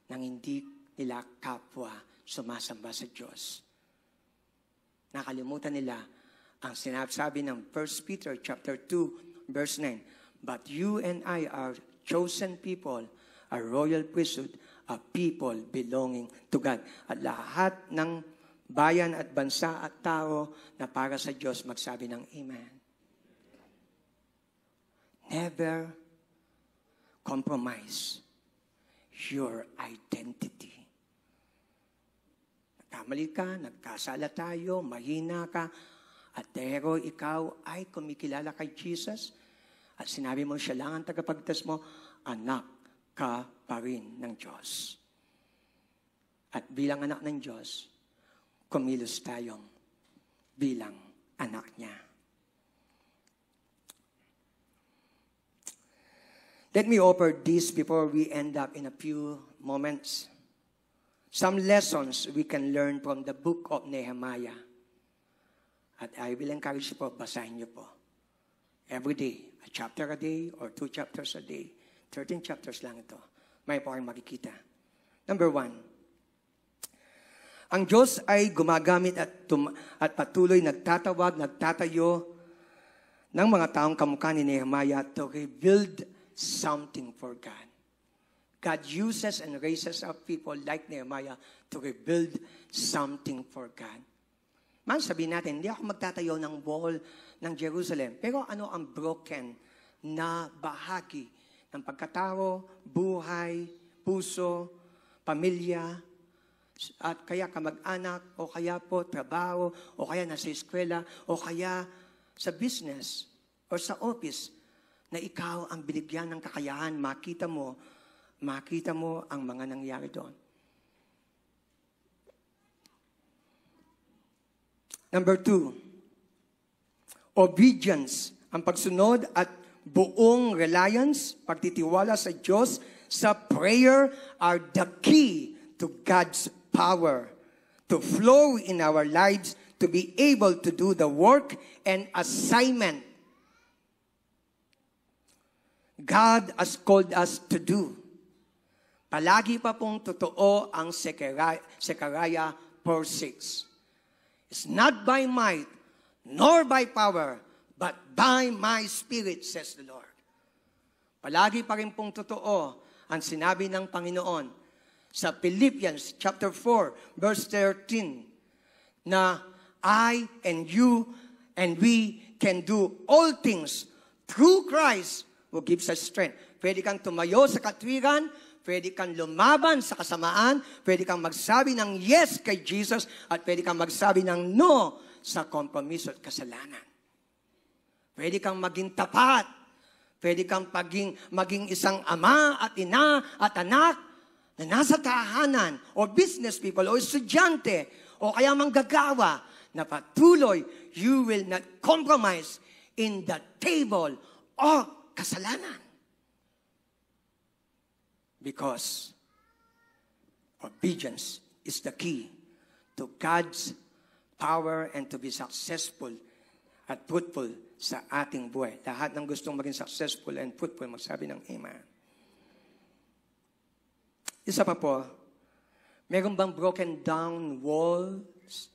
Speaker 2: nang hindi nila kapwa sumasamba sa Diyos. Nakalimutan nila ang sinasabi ng 1 Peter chapter 2, verse 9. But you and I are chosen people, a royal priesthood, a people belonging to God. At lahat ng bayan at bansa at tao na para sa Diyos magsabi ng Amen. Never compromise your identity. Nagkamali ka, nagkasala tayo, mahina ka, at pero ikaw ay kumikilala kay Jesus at sinabi mo siya lang ang tagapagligtas mo, anak ka pa rin ng Diyos. At bilang anak ng Diyos, kumilos tayong bilang anak niya. Let me offer this before we end up in a few moments. Some lessons we can learn from the book of Nehemiah. At I will encourage you po, basahin niyo po. Every day, a chapter a day or 2 chapters a day. 13 chapters lang ito. May po kayong makikita. Number 1. Ang Diyos ay gumagamit at patuloy nagtatayo ng mga taong kamukha ni Nehemiah to rebuild something for God. God uses and raises up people like Nehemiah to rebuild something for God. Man, sabihin natin, hindi ako magtatayo ng wall ng Jerusalem. Pero ano ang broken na bahagi ng pagkatao, buhay, puso, pamilya, at kaya kamag-anak, o kaya po trabaho, o kaya nasa eskwela, o kaya sa business, o sa office, na ikaw ang binigyan ng kakayahan, makita mo ang mga nangyari doon. Number 2, obedience, ang pagsunod at buong reliance, pagtitiwala sa Diyos, sa prayer are the key to God's power to flow in our lives to be able to do the work and assignment God has called us to do. Palagi pa pong totoo ang Zechariah 4:6. It's not by might, nor by power, but by my Spirit, says the Lord. Palagi pa rin pong totoo ang sinabi ng Panginoon sa Philippians chapter 4, verse 13, na I and you and we can do all things through Christ who gives us strength. Pwede kang tumayo sa katwiran, pwede kang lumaban sa kasamaan, pwede kang magsabi ng yes kay Jesus, at pwede kang magsabi ng no sa kompromiso at kasalanan. Pwede kang maging tapat, pwede kang maging isang ama at ina at anak na nasa tahanan, o business people, o estudyante, o kaya manggagawa, na patuloy, you will not compromise in the table of kasalanan. Because obedience is the key to God's power and to be successful at fruitful sa ating buhay. Lahat ng gustong maging successful and fruitful, magsabi ng Amen. Isa pa po, meron bang broken down walls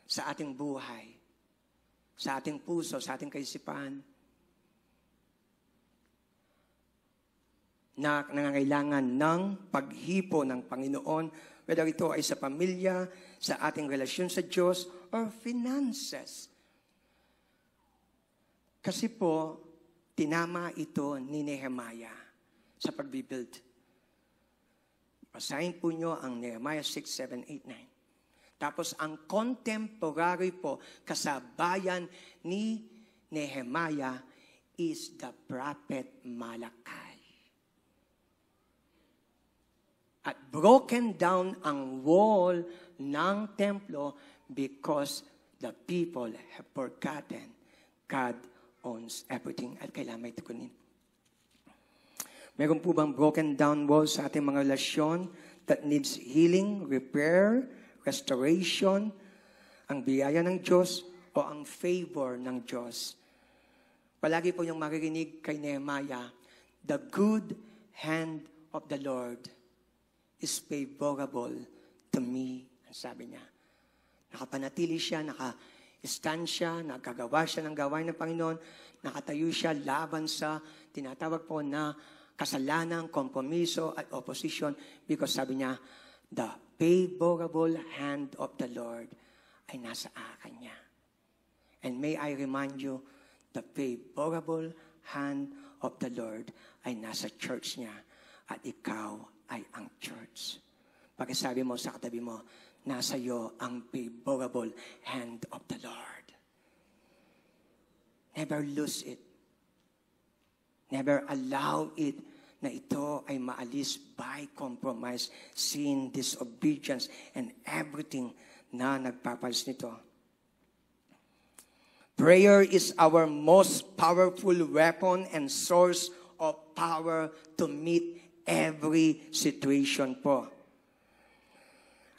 Speaker 2: sa ating buhay, sa ating puso, sa ating kaisipan, na nangangailangan ng paghipo ng Panginoon, whether ito ay sa pamilya, sa ating relasyon sa Diyos, or finances. Kasi po, tinama ito ni Nehemiah sa pagbibuild. Basahin po nyo ang Nehemiah 6, 7, 8, 9. Tapos ang contemporary po, kasabayan ni Nehemiah is the prophet Malachi. At broken down ang wall ng templo because the people have forgotten God owns everything at kailangan may tukunin. Meron po bang broken down walls sa ating mga relasyon that needs healing, repair, restoration, ang biyaya ng Diyos o ang favor ng Diyos? Palagi po yung maririnig kay Nehemiah, the good hand of the Lord is favorable to me. Ang sabi niya. Nakapanatili siya, naka-stand siya, nagagawa siya ng gawain ng Panginoon, nakatayo siya laban sa tinatawag po na kasalanan, kompromiso at opposition because sabi niya, the favorable hand of the Lord ay nasa akin niya. And may I remind you, the favorable hand of the Lord ay nasa church niya at ikaw ay ang church. Pakisabi mo sa katabi mo, nasa iyo ang favorable hand of the Lord. Never lose it. Never allow it na ito ay maalis by compromise, sin, disobedience, and everything na nagpapalis nito. Prayer is our most powerful weapon and source of power to meet every situation po.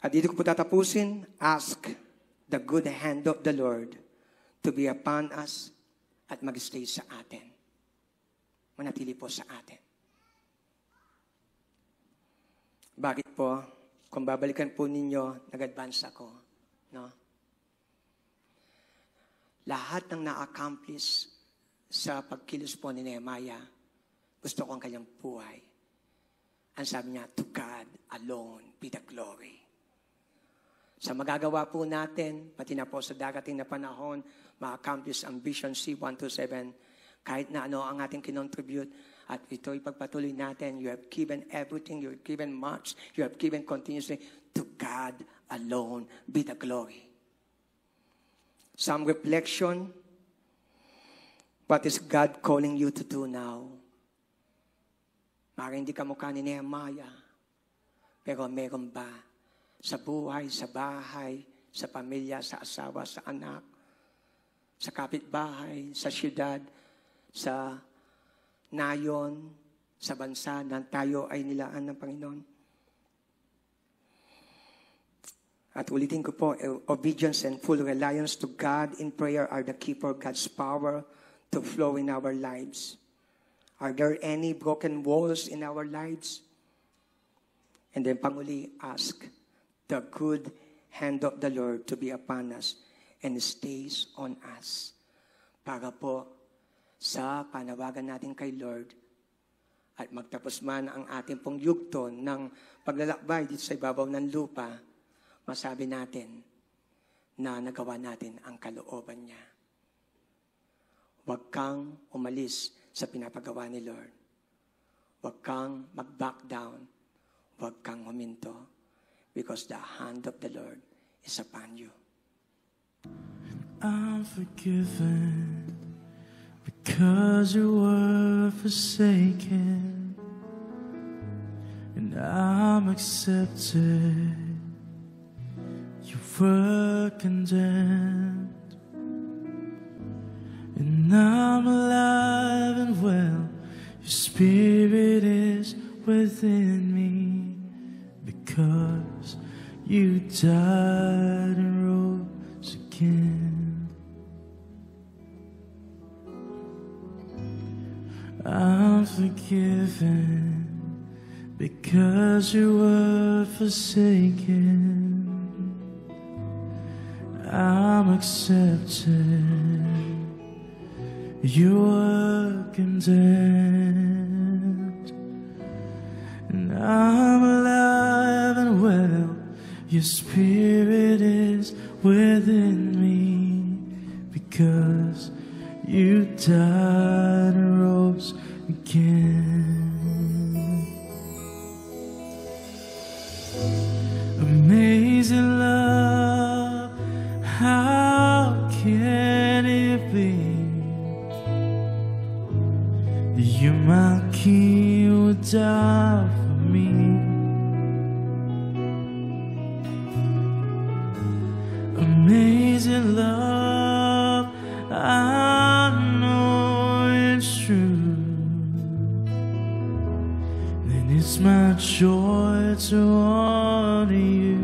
Speaker 2: At dito ko po tatapusin, ask the good hand of the Lord to be upon us at mag-stay sa atin. Manatili po sa atin. Bakit po? Kung babalikan po ninyo, nag-advance ako. No? Lahat ng na-accomplish sa pagkilos po ni Nehemiah, gusto ko ang kanyang buhay. Ang sabi niya, to God alone be the glory. Sa magagawa po natin, pati na po sa darating na panahon, ma-accomplish ang Vision C127, kahit na ano ang ating kinontribute, at ito'y pagpatuloy natin, you have given everything, you have given much, you have given continuously, to God alone be the glory. Some reflection, what is God calling you to do now? Mara hindi ka mukha ni Nehemiah, pero meron ba sa buhay, sa bahay, sa pamilya, sa asawa, sa anak, sa kapitbahay, sa siyudad, sa nayon, sa bansa na tayo ay nilaan ng Panginoon? At ulitin ko po, obedience and full reliance to God in prayer are the key for God's power to flow in our lives. Are there any broken walls in our lives? And then panguli, ask the good hand of the Lord to be upon us and stays on us. Para po sa panawagan natin kay Lord at magtapos man ang ating pong yugto ng paglalakbay dito sa ibabaw ng lupa, masabi natin na nagawa natin ang kalooban niya. Huwag kang umalis sa pinapagawa ni Lord. Huwag kang mag-back down. Huwag kang huminto. Because the hand of the Lord is upon you.
Speaker 3: I'm forgiven because you were forsaken, and I'm accepted. You were condemned. And I'm alive and well. Your spirit is within me, because you died and rose again. I'm forgiven because you were forsaken. I'm accepted. You were condemned, and I'm alive and well. Your spirit is within me, because you died and rose again. Amazing love, how can it be? You, my King, would die for me. Amazing love, I know it's true. Then it's my joy to honor you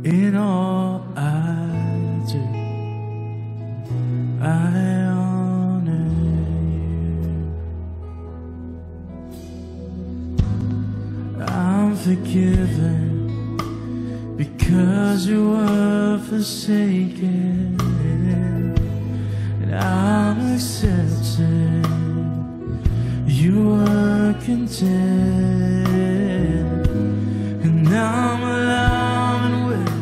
Speaker 3: in all I do. I honor you. I'm forgiven because you were forsaken, and I'm accepted. You were condemned, and I'm alive and well.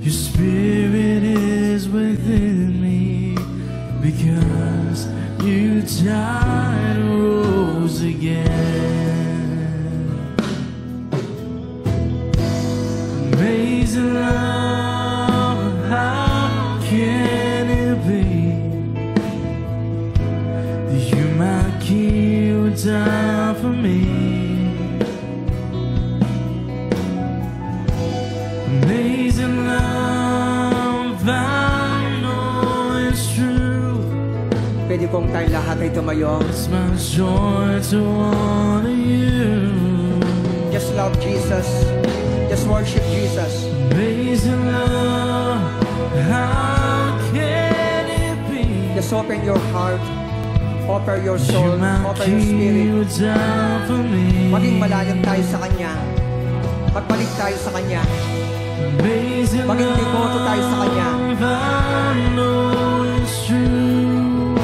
Speaker 3: Your spirit is within me, because you died and rose again. Amazing love, how can it be that you, my King, would die for me? Amazing love, I know it's true.
Speaker 2: Pwede pong tayong lahat ay tumayo.
Speaker 3: It's my joy to honor you.
Speaker 2: Just love Jesus. Just worship Jesus.
Speaker 3: Amazing love, how can it be?
Speaker 2: Just open your heart. Offer your
Speaker 3: You,
Speaker 2: soul.
Speaker 3: my
Speaker 2: Offer your
Speaker 3: King,
Speaker 2: spirit.
Speaker 3: would die for me.
Speaker 2: Maging malalim tayo sa Kanya. Magbalik tayo sa Kanya.
Speaker 3: Amazing
Speaker 2: Maging devoto tayo sa Kanya.
Speaker 3: love, I know it's true.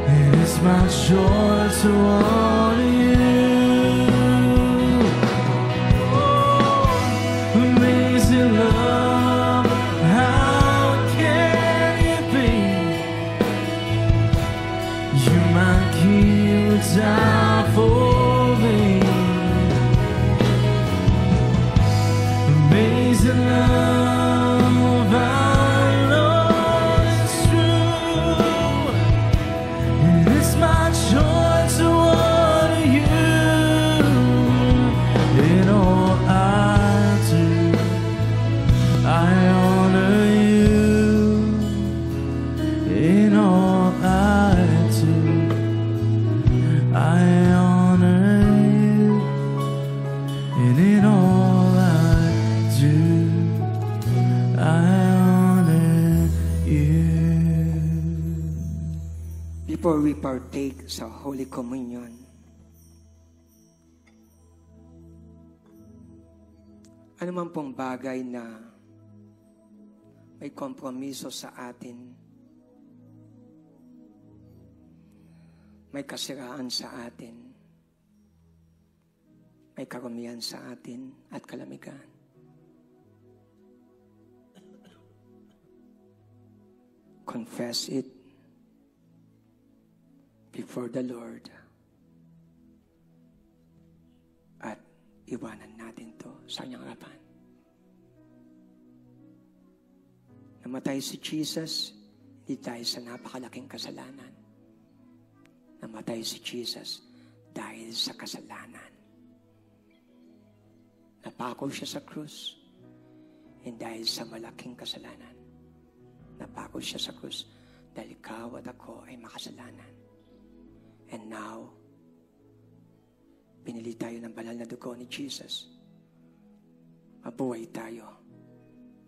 Speaker 3: And it's my joy to honor you. Oh, amazing love, how can it be? You, my King, would die for me. Amazing love, I know it's true. And it's my joy to honor you in all I do. I honor you in all I do. I honor you, and in all I do, I honor you.
Speaker 2: Before we partake sa Holy Communion, ano man pong bagay na may kompromiso sa atin. May kasiraan sa atin. May karumihan sa atin at kalamigan. Confess it before the Lord at iwanan natin to sa kanyang harapan. Namatay si Jesus, hindi tayo sa napakalaking kasalanan. Namatay si Jesus dahil sa kasalanan. Napako siya sa krus, hindi dahil sa malaking kasalanan. Napako siya sa krus dahil ikaw at ako ay makasalanan. And now, pinili tayo ng banal na dugo ni Jesus. Mabuhay tayo,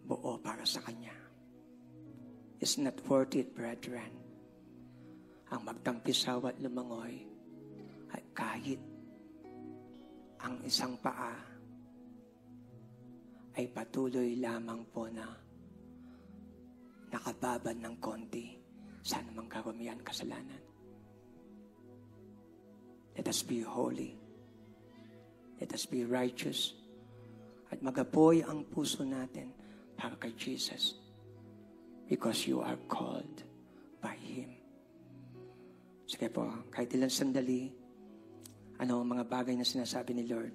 Speaker 2: buo para sa Kanya. It's not worth it, brethren, ang magtampisaw at lumangoy at kahit ang isang paa ay patuloy lamang po na nakababad ng konti sa anumang karumihan kasalanan. Let us be holy. Let us be righteous. At magapoy ang puso natin para kay Jesus. Because you are called by Him. Sige po, kahit ilang sandali, ano ang mga bagay na sinasabi ni Lord,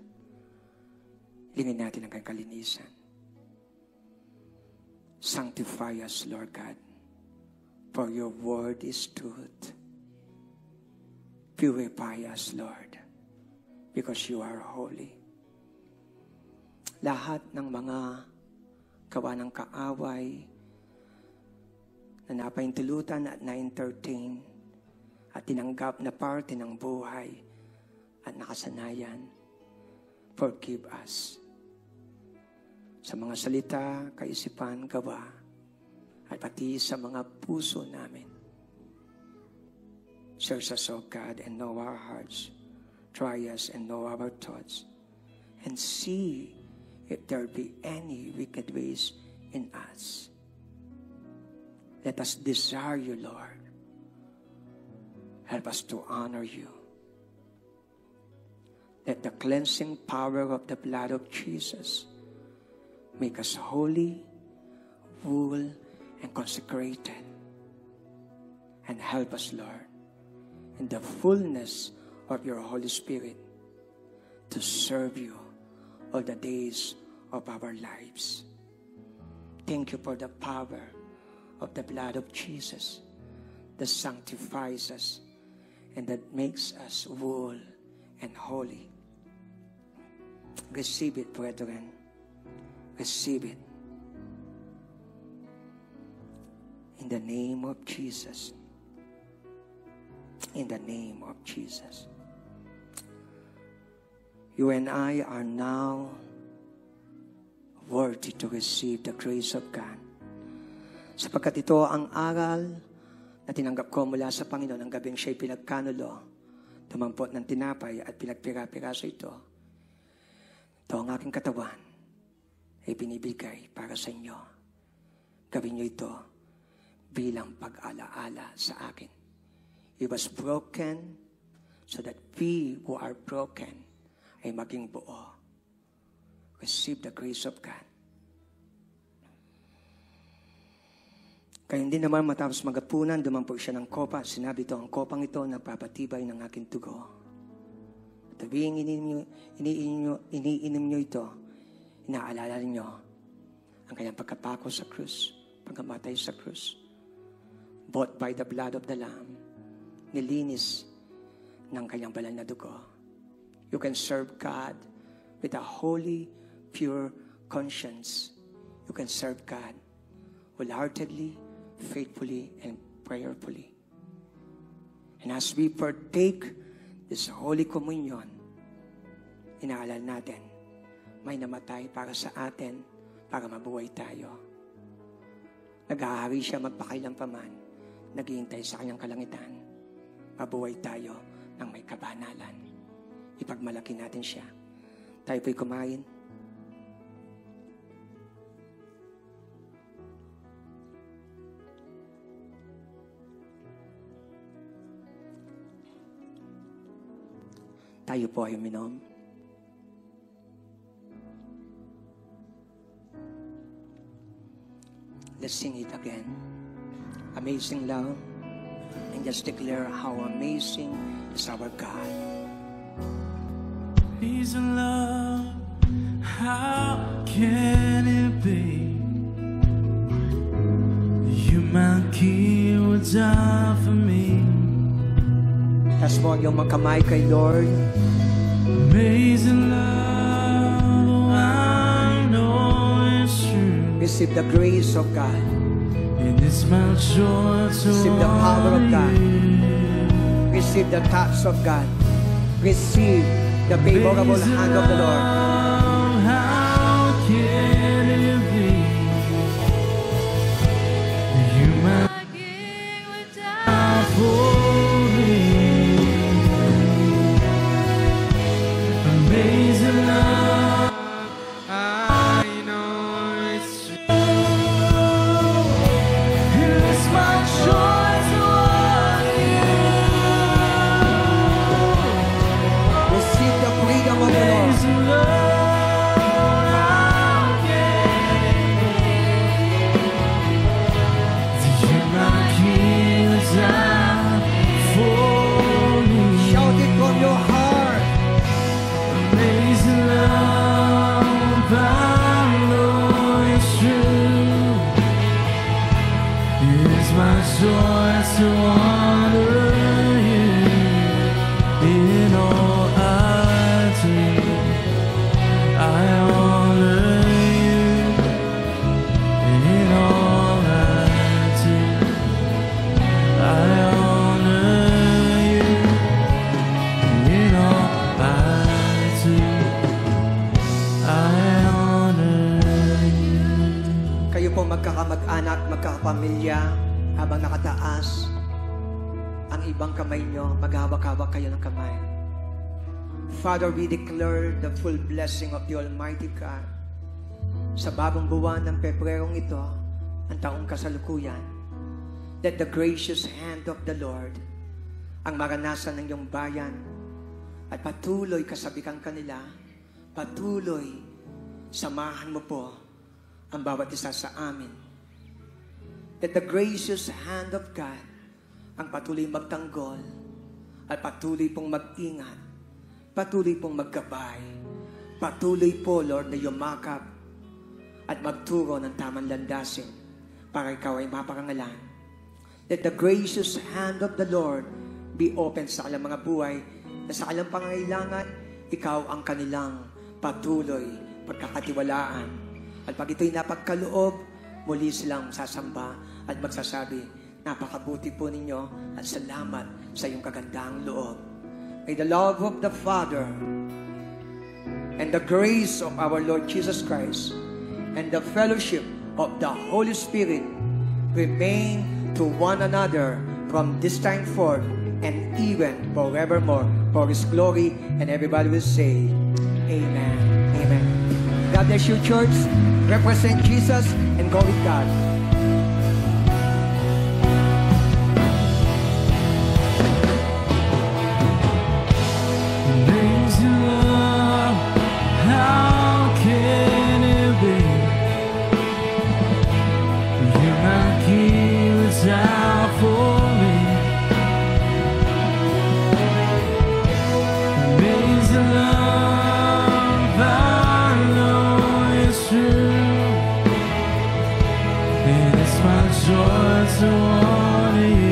Speaker 2: hilingin natin ang kanyang kalinisan. Sanctify us, Lord God, for your word is truth. Purify us, Lord, because you are holy. Lahat ng mga gawa ng kaaway na napaintulutan at na-entertain at tinanggap na parte ng buhay at nakasanayan, forgive us. Sa mga salita, kaisipan, gawa, at pati sa mga puso namin. Search us, O God, and know our hearts. Try us and know our thoughts. And see if there be any wicked ways in us. Let us desire you, Lord. Help us to honor you. Let the cleansing power of the blood of Jesus make us holy, whole, and consecrated. And help us, Lord, in the fullness of your Holy Spirit to serve you all the days of our lives. Thank you for the power of the blood of Jesus that sanctifies us and that makes us whole and holy. Receive it, brethren. Receive it. In the name of Jesus. In the name of Jesus. You and I are now worthy to receive the grace of God. Sapagkat ito ang aral na tinanggap ko mula sa Panginoon ang gabing siya'y pinagkanulo, tumampot ng tinapay at pinagpira-piraso ito. Ito ang aking katawan ay binibigay para sa inyo. Gawin niyo ito bilang pag-alaala sa akin. It was broken so that we who are broken ay maging buo. Receive the grace of God. Kaya hindi naman matapos magapunan, dumampog siya ng kopa. Sinabi ito, ang kopang ito nagpapatibay ng aking tugo. Tuwing iniinom nyo ito, inaalala niyo ang kanyang pagkapako sa krus, pagkamatay sa krus. Bought by the blood of the Lamb, nilinis ng kanyang banal na dugo. You can serve God with a holy, pure conscience. You can serve God wholeheartedly, faithfully, and prayerfully. And as we partake this Holy Communion, inaalala natin, may namatay para sa atin, para mabuhay tayo. Naghahari siya magpakailan pa man, naghihintay sa kanyang kalangitan. Mabuhay tayo ng may kabanalan. Ipagmalaki natin siya. Tayo po'y kumain. Tayo po ay uminom. Let's sing it again. Amazing love. And just declare how amazing is our God.
Speaker 3: He's in love. How can it be? You, my King, would die for me.
Speaker 2: Taas mo ang iyong mga kamay kay Lord.
Speaker 3: Amazing love, I know it's true.
Speaker 2: Receive the grace of God.
Speaker 3: And it's my joy to
Speaker 2: Receive the power of God.
Speaker 3: honor you.
Speaker 2: Receive the touch of God. Receive the favorable hand of the Lord.
Speaker 3: How can it be? You, my King, would die for me. Amazing love, I know it's true. It's my joy to honor you.
Speaker 2: Receive the freedom of the Lord.
Speaker 3: Amazing love, how can it be? You, my King, would die for me.
Speaker 2: Shout it from your heart.
Speaker 3: Amazing love, I know it's true. It's my joy to honor you in all I do. I honor you in all I do. I honor you in all I do. I honor you.
Speaker 2: Kayo po magkakamag-anak, magkakapamilya, habang nakataas ang ibang kamay nyo, maghawak-hawak kayo ng kamay. Father, we declare the full blessing of the Almighty God sa bagong buwan ng Pebrerong ito, ang taong kasalukuyan. That the gracious hand of the Lord ang maranasan ng iyong bayan at patuloy kasabikan kanila, patuloy samahan mo po ang bawat isa sa amin. That the gracious hand of God ang patuloy magtanggol at patuloy pong mag-ingat, patuloy pong maggabay, patuloy po, Lord, na yumakap at magturo ng tamang landasin para ikaw ay maparangalan. That the gracious hand of the Lord be open sa kanilang mga buhay na sa kanilang pangangailangan, ikaw ang kanilang patuloy pagkakatiwalaan. At pag ito'y napagkaloob, muli silang sasamba at magsasabi, napakabuti po ninyo at salamat sa iyong kagandahang loob. May the love of the Father and the grace of our Lord Jesus Christ and the fellowship of the Holy Spirit remain to one another from this time forth and even forevermore for His glory. And everybody will say, Amen. Amen. God bless you, church. Represent Jesus and go with God.
Speaker 3: Amazing love, how can it be? You, my King, would die for me. Amazing love, I know it's true. And it's my joy to honor you.